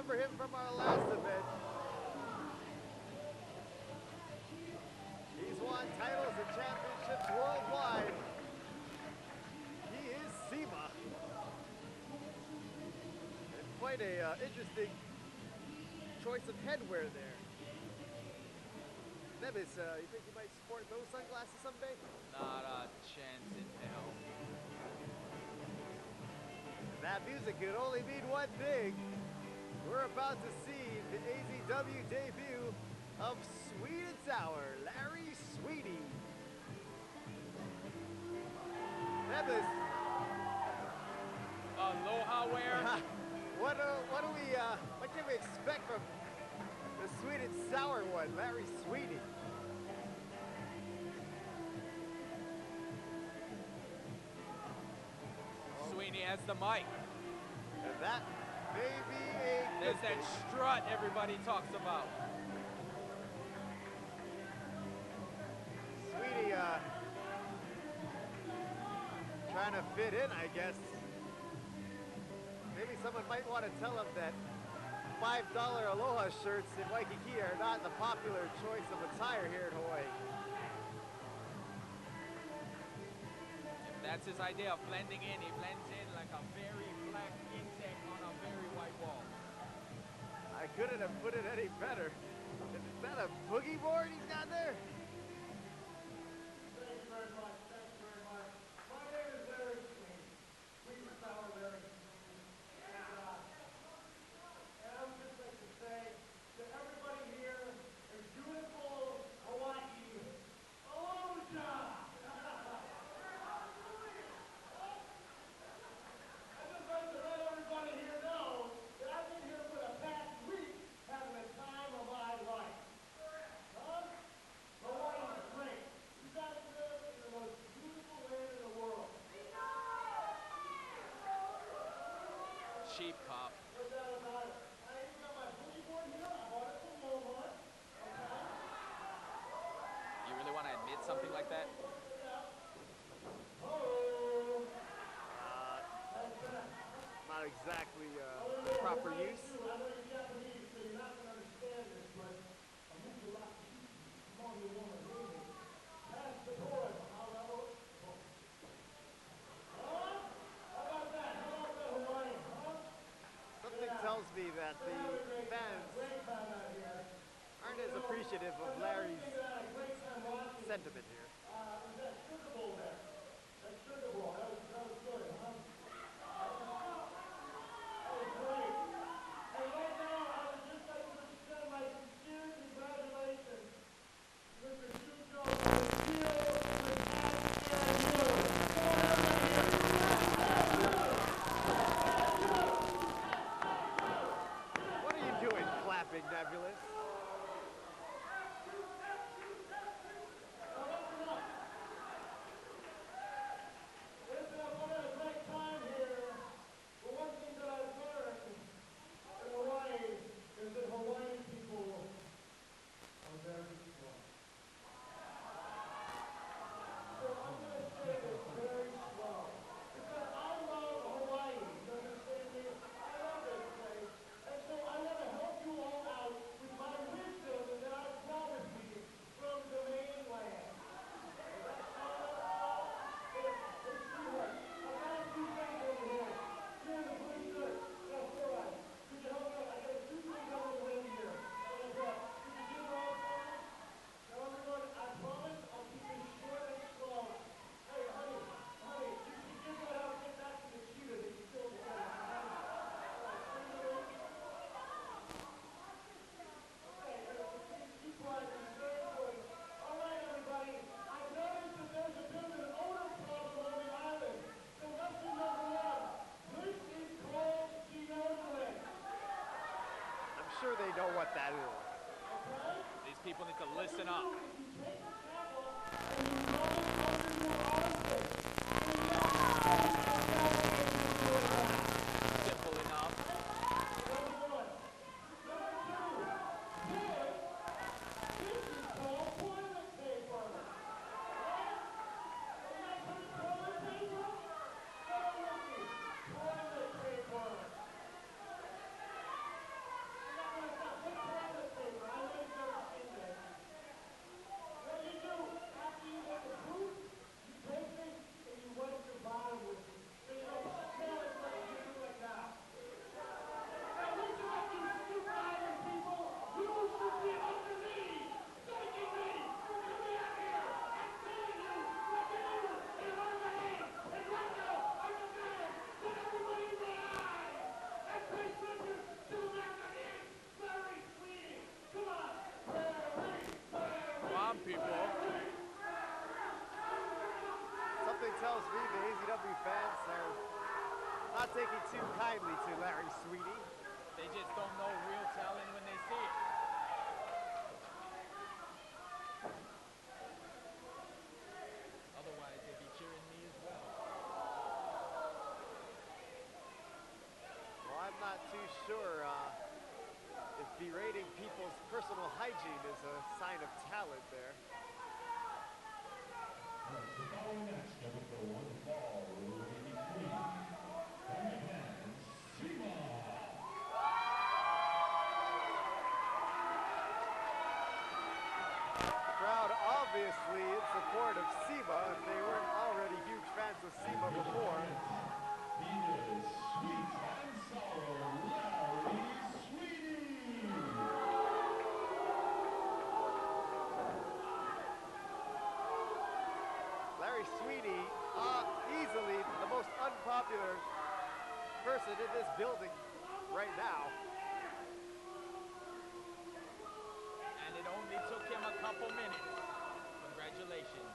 remember him from our last event. He's won titles and championships worldwide. He is CIMA. And quite a interesting choice of headwear there. Nevis, you think you might sport those sunglasses someday? Not a chance in hell. That music could only mean one thing. We're about to see the AZW debut of Sweet and Sour, Larry Sweeney. Nevis. Aloha wear. What can we expect from the Sweet and Sour one, Larry Sweeney? Sweeney has the mic. And that may be a There's that strut everybody talks about. Sweeney trying to fit in, I guess. Maybe someone might want to tell him that $5 Aloha shirts in Waikiki are not the popular choice of attire here in Hawaii. If that's his idea of blending in, he blends in like a very black insect on a very white wall. I couldn't have put it any better. Is that a boogie board he's got there? Thank you very much. Thank you very much. My name is Larry Sweeney. Sweet and Sour Larry Sweeney. And I would just like to say to everybody here in beautiful Hawaii, aloha! I'd just like to let everybody here know that I've been here for the past week having the time of my life. Huh? Hawaii is great. You guys live in the most beautiful land in the world. Cheap cop. No doubt about it. I even got my boogie board here. I bought it from Walmart. Okay? You really want to admit something like that? Oh. Not exactly proper use. I know you're Japanese, so you're not going to understand this, but a movie like come on, you want to hear me. Pass the board. How about huh? How about that? How about that Hawaiian, huh? Something tells me that the fans Great time out here. aren't as appreciative of Larry's Great time watching. sentiment here. Was that Sugar Bowl there? That Sugar Bowl, that was good, huh? That was great. And right now, I would just like to extend my sincere congratulations to Mr. Shujo and What are you doing, clapping, Nebulous? Listen, I'm having a great time here. But one thing that I've learned in Hawaii is that Hawaiian people are very strong. So I'm going to say this very slow. Because I love Hawaii. You understand me? I love this place. And so I want to help you all out with my wisdom that I promised you from the mainland. I'm sure they know what that is. These people need to listen up. Simple enough. not taking too kindly to Larry Sweeney. They just don't know real talent when they see it. Otherwise, they'd be cheering me as well. Well, I'm not too sure if berating people's personal hygiene is a sign of talent there. The following match scheduled for one fall will be between from Japan, CIMA. Crowd obviously in support of CIMA if they weren't already huge fans of CIMA before. He is sweet and sour Larry Sweeney. Larry Sweeney, easily the most unpopular person in this building right now. And it only took him a couple minutes. Congratulations.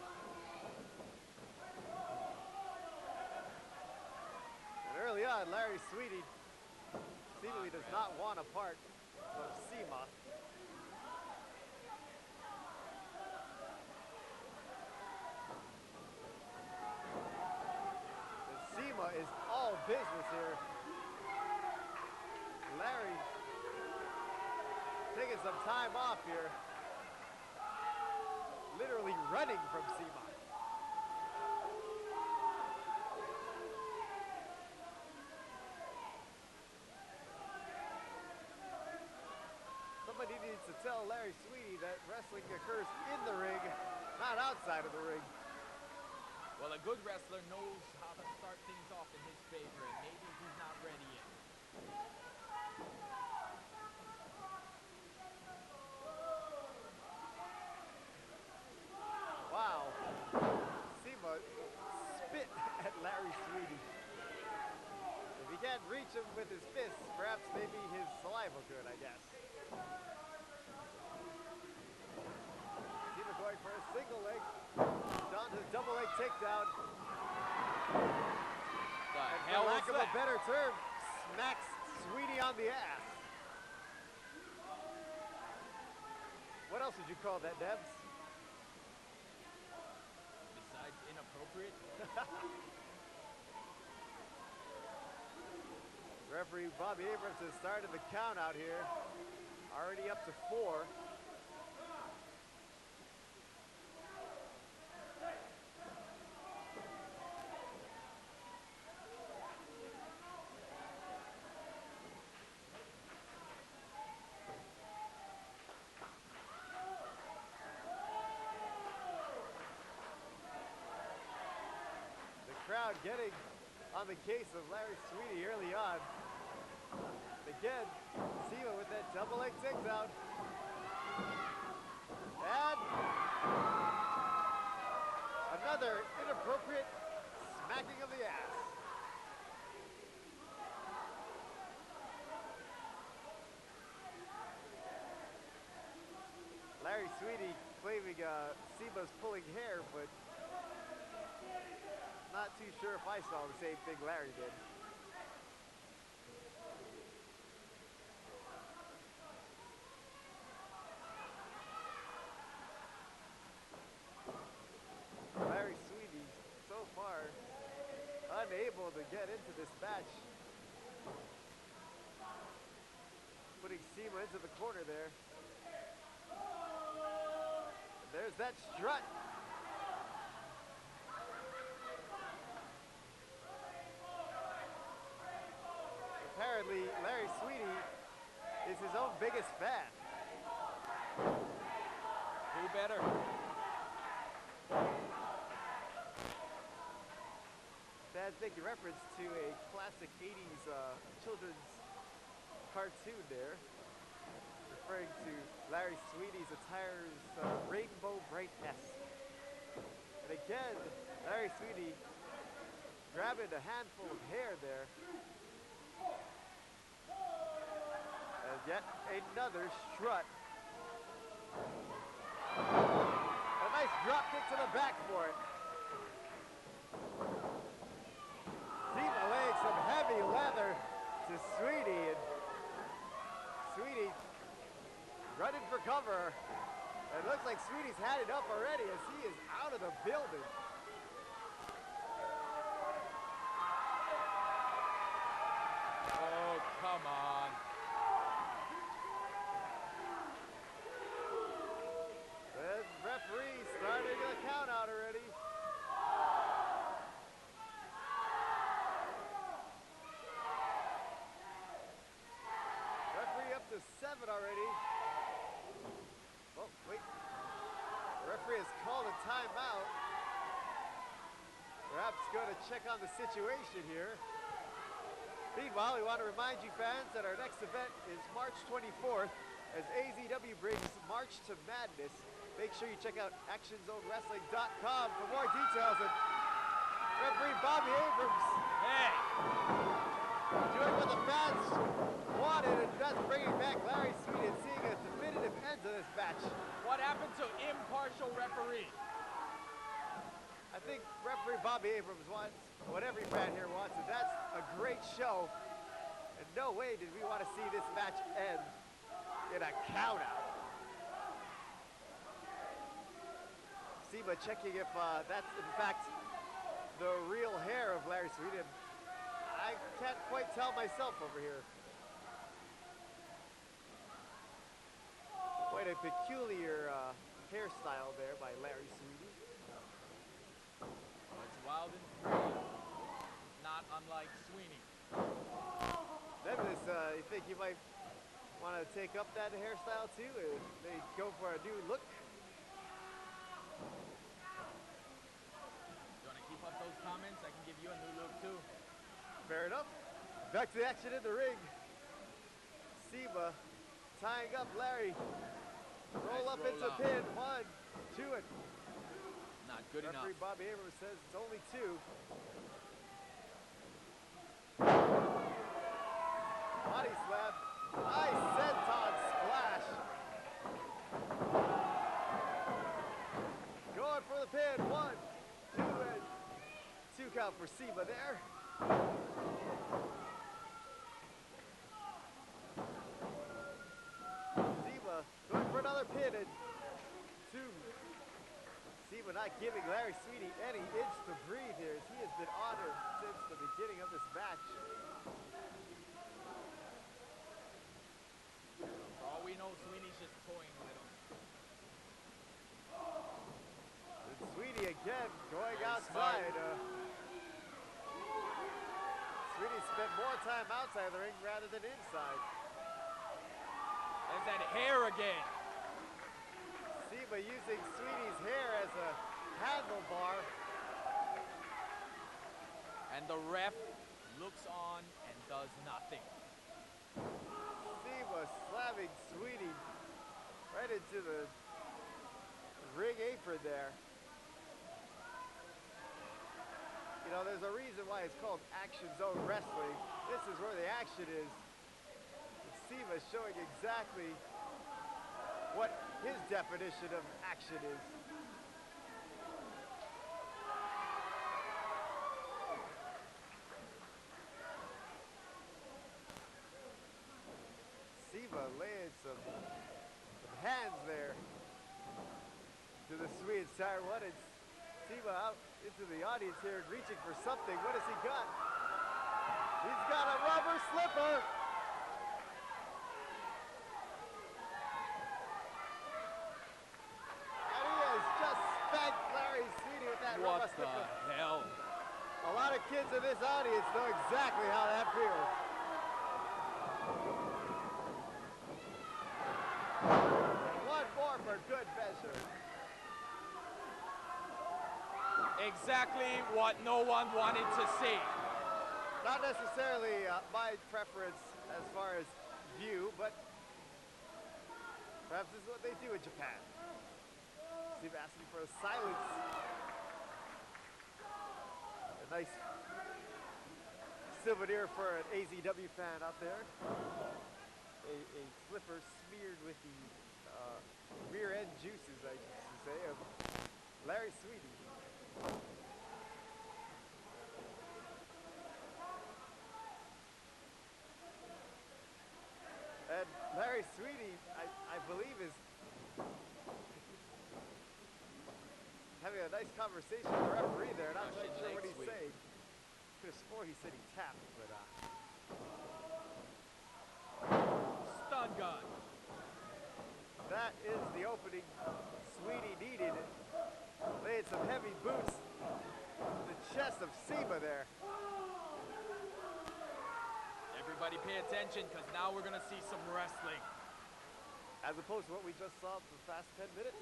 And early on, Larry Sweeney seemingly does not want a part of CIMA. And CIMA is all business here. Larry taking some time off here. Literally running from CIMA. Somebody needs to tell Larry Sweeney that wrestling occurs in the ring, not outside of the ring. Well, a good wrestler knows how to start things off in his favor, and maybe he's not ready yet. Wow. CIMA spit at Larry Sweeney. If he can't reach him with his fists, perhaps maybe his saliva could, I guess. CIMA going for a single leg. Down to the double leg takedown. And for lack of a better term, smacks Sweeney on the ass. What else would you call that, Debs? Besides inappropriate? Referee Bobby Abrams has started the count out here. Already up to 4. Crowd getting on the case of Larry Sweeney early on. Again, CIMA with that double leg takedown. And another inappropriate smacking of the ass. Larry Sweeney claiming CIMA's pulling hair, but not too sure if I saw the same thing Larry did. Larry Sweeney, so far, unable to get into this match. Putting CIMA into the corner there. And there's that strut. Apparently, Larry Sweeney is his own biggest fan. Who better? Dad's making reference to a classic 80s children's cartoon there, referring to Larry Sweeney's attire as Rainbow Bright-esque. And again, Larry Sweeney grabbing a handful of hair there. And yet another strut. A nice drop kick to the back for it. CIMA laying some heavy for cover. It looks like Sweeney's had it up already as he is out of the building. Oh, come on. The referee starting the count out already. Referee up to 7 already. Oh, wait. The referee has called a timeout. Perhaps going to check on the situation here. Meanwhile, we want to remind you fans that our next event is March 24th as AZW brings March to Madness. Make sure you check out ActionZoneWrestling.com for more details. And referee Bobby Abrams, Hey, doing what the fans wanted, and that's bringing back Larry Sweeney and seeing a definitive end to this match. what happened to impartial referee? I think referee Bobby Abrams wants what every fan here wants, and that's a great show. And no way did we want to see this match end in a countout. CIMA checking if that's in fact the real hair of Larry Sweeney. I can't quite tell myself over here. Quite a peculiar hairstyle there by Larry Sweeney. It's wild and free, not unlike Sweeney. Nevertheless, you think you might want to take up that hairstyle too? They go for a new look? You want to keep up those comments? I can give you a new look too. Fair enough. Back to the action in the ring. CIMA tying up Larry. Roll Nice up roll into up. pin. 1, 2, and Not good enough. referee Bobby Abrams says it's only 2. Body slam. Nice senton splash. Going for the pin. 1, 2, and 2 count for CIMA there. CIMA going for another pin and 2. CIMA not giving Larry Sweeney any inch to breathe here as he has been on him since the beginning of this match. For all we know, Sweeney's just toying with him. And Sweeney again going Very outside. smart. Sweeney spent more time outside the ring rather than inside. There's that hair again. CIMA using Sweeney's hair as a handlebar. And the ref looks on and does nothing. CIMA slamming Sweeney right into the ring apron there. You know, there's a reason why it's called Action Zone Wrestling. This is where the action is. And CIMA showing exactly what his definition of action is. CIMA laying some hands there to the Swedes. Tire one. It's CIMA out into the audience here and reaching for something. What has he got? He's got a rubber slipper. And he has just spanked Larry Sweeney with that What rubber the slipper. hell? A lot of kids in this audience know exactly how that feels. And one more for good measure. Exactly what no one wanted to see. Not necessarily my preference as far as view, but perhaps this is what they do in Japan. Steve asking for a silence. A nice souvenir for an AZW fan out there. A slipper smeared with the rear end juices, I should say, of Larry Sweeney. And Larry Sweeney, I believe, is Having a nice conversation with the referee there. Not quite Russian sure leg what he's sweep. saying. Could have swore he said he tapped, but Stun gun. that is the opening Sweeney needed. Laid some heavy boots to the chest of CIMA there. Everybody pay attention, because now we're going to see some wrestling. As opposed to what we just saw for the past 10 minutes.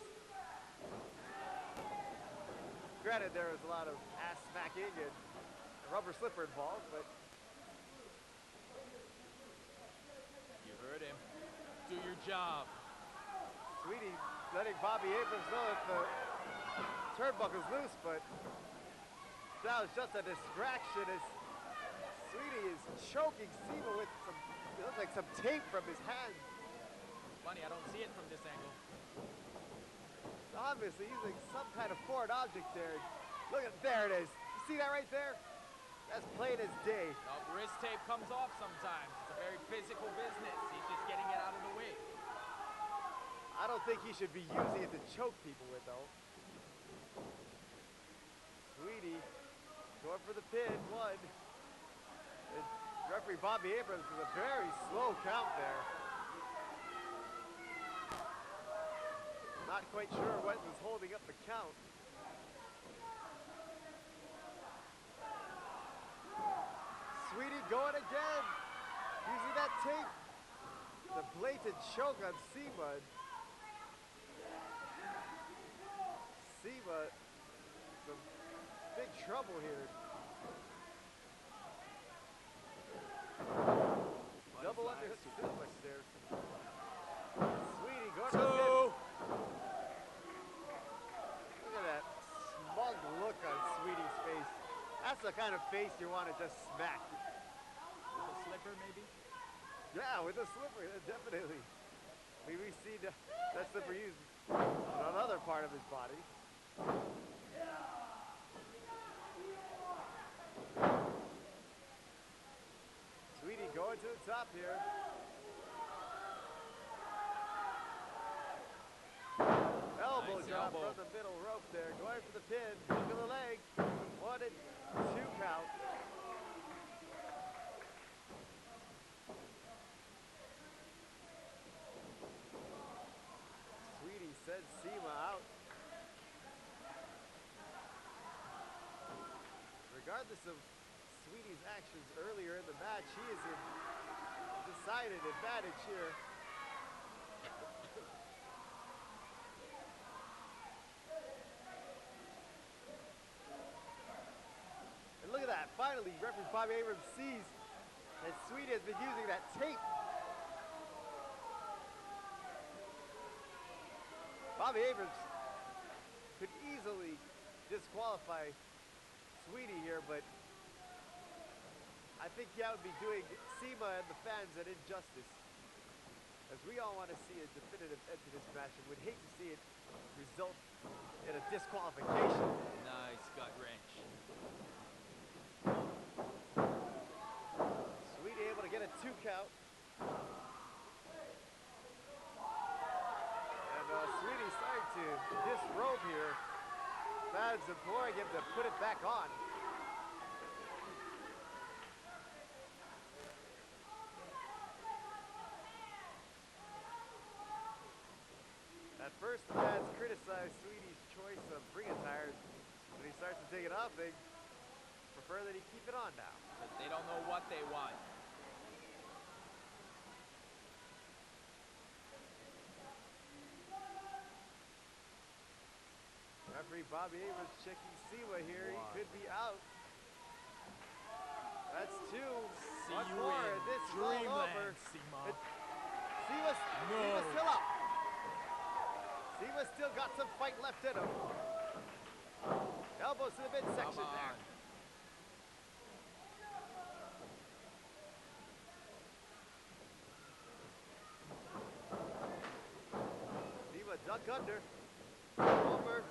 Granted, there was a lot of ass smacking and a rubber slipper involved, but You heard him. Do your job. Sweeney letting Bobby Abrams know that the turnbuckle's loose, but that was just a distraction as Sweeney is choking CIMA with some, it looks like some tape from his hand. Funny, I don't see it from this angle. He's obviously using some kind of foreign object there. Look at, there it is. You see that right there? That's plain as day. Wrist tape comes off sometimes. It's a very physical business. He's just getting it out of the way. I don't think he should be using it to choke people with, though. Sweeney going for the pin, one. And referee Bobby Abrams with a very slow count there. Not quite sure what was holding up the count. Sweeney going again, using that tape. The blatant choke on CIMA. CIMA, some big trouble here. Double underhook suplex there. Sweeney going to the pin. Look at that smug look on Sweeney's face. That's the kind of face you want to just smack. With a slipper, maybe? Yeah, with a slipper, definitely. We've seen that slipper used on another part of his body. Sweeney going to the top here. Elbow Nice drop elbow. from the middle rope there. Going for the pin. Hook of the leg. 1 and 2 count. Sweeney sends CIMA out. Regardless of Sweeney's actions earlier in the match, he is in decided advantage here. And look at that, finally, referee Bobby Abrams sees that Sweeney has been using that tape. Bobby Abrams could easily disqualify Sweeney here, but I think that would be doing CIMA and the fans an injustice, as we all want to see a definitive end to this match and would hate to see it result in a disqualification. Nice gut wrench. Sweeney able to get a 2 count. And Sweeney starting to disrobe here. Fans imploring him to put it back on. At first, the fans criticized Sweeney's choice of ring attire. When he starts to take it off, they prefer that he keep it on now. Because they don't know what they want. Referee Bobby Abrams checking CIMA here. He could be out. That's 2. See One you more, in and this is all over. Dreamland, CIMA. CIMA's No. still up. CIMA's still got some fight left in him. Elbows to the midsection Come there. on. CIMA duck under. Over.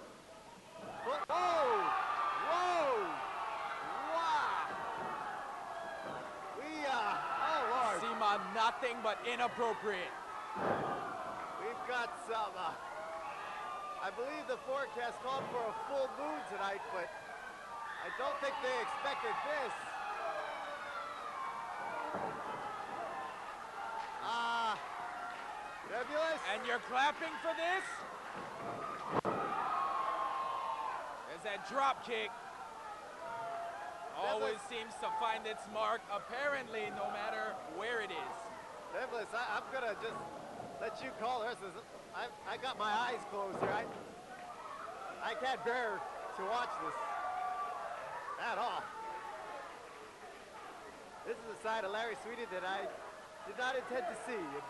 Whoa! Whoa! Wow! Oh Lord. CIMA, nothing but inappropriate. We've got some I believe the forecast called for a full moon tonight, but I don't think they expected this. Nebulous. And you're clapping for this? There's that drop kick. Always seems to find its mark, apparently, no matter where it is. Nebulous, I'm gonna just let you call the rest of this. I got my eyes closed here. I can't bear to watch this at all. This is a side of Larry Sweeney that I did not intend to see, and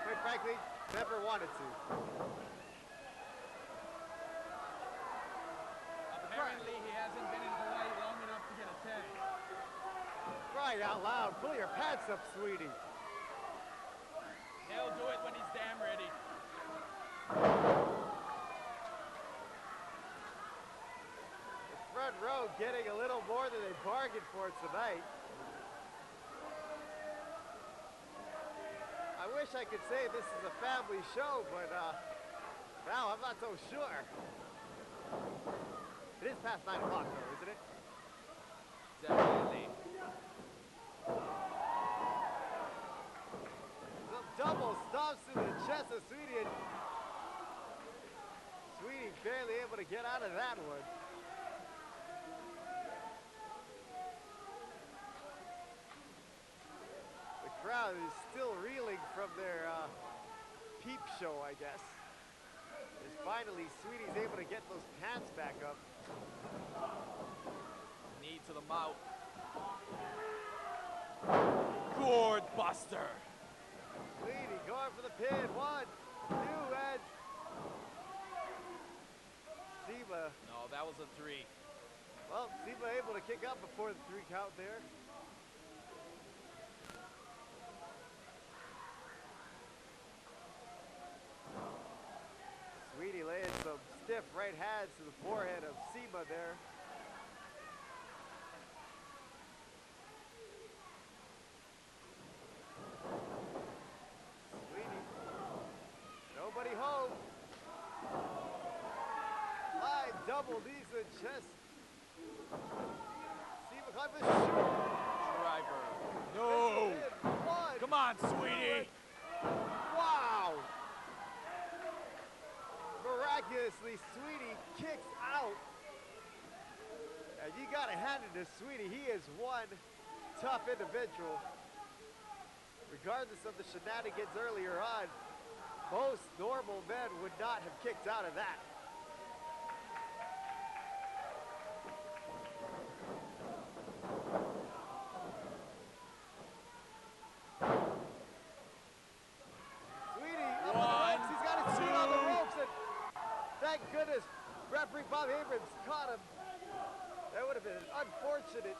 quite frankly, never wanted to. Apparently, he hasn't been in Hawaii long enough to get a tan. Crying out loud, pull your pants up, Sweeney. He'll do it when he's damn ready. The front row getting a little more than they bargained for tonight. I wish I could say this is a family show, but now I'm not so sure. It is past 9 o'clock though, isn't it? Definitely. Some double stomps to the chest of Sweeney, and Sweeney barely able to get out of that one. The crowd is still reeling from their peep show, I guess. As finally Sweeney's able to get those pants back up. Knee to the mouth. Gourd buster. Sweeney going for the pin. 1, 2, and CIMA. No, that was a 3. Well, CIMA able to kick out before the 3 count there. Sweeney laying some stiff right hands to the forehead of CIMA there. Sweeney, nobody home. Live double knees to the chest. CIMA climbs the shoot. Driver. No. One. Come on, Sweeney. Wow. Miraculously, Sweeney kicks out. And you gotta hand it to Sweeney. He is one tough individual. Regardless of the shenanigans earlier on, most normal men would not have kicked out of that. Sweeney up on the ropes. He's got his feet on the ropes, and thank goodness referee Bob Abrams caught him. That would have been unfortunate.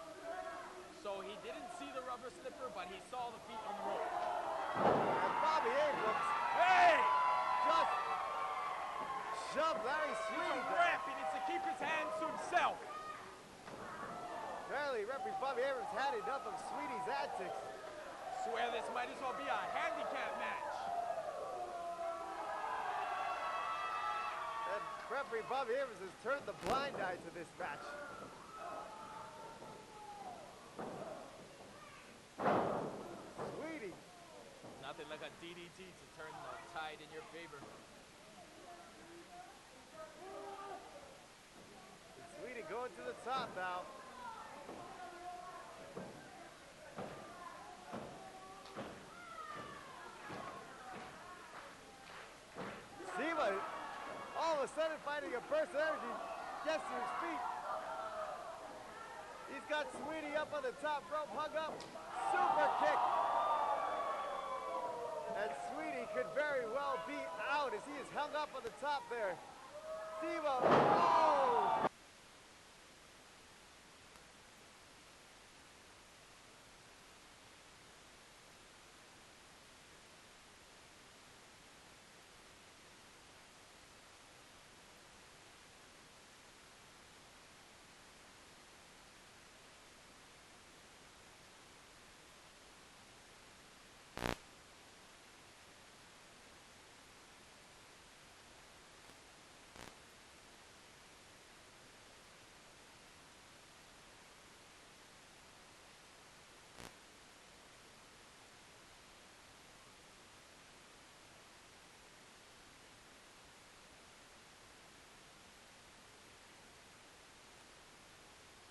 So he didn't see the rubber slipper, but he saw the feet on the rope. And Bobby Abrams Hey! just shoved Larry He's Sweeney a down. ref. He needs to keep his hands to himself. Apparently, referee Bobby Abrams had enough of Sweeney's antics. Swear this might as well be a handicap match. And referee Bobby Abrams has turned the blind eye to this match. Sweeney. Nothing like a DDT to turn the tide in your favor. And Sweeney going to the top now. CIMA, all of a sudden finding a burst of energy, gets to his feet. He's got Sweeney up on the top rope, hung up, super kick. And Sweeney could very well be out as he is hung up on the top there. CIMA, oh!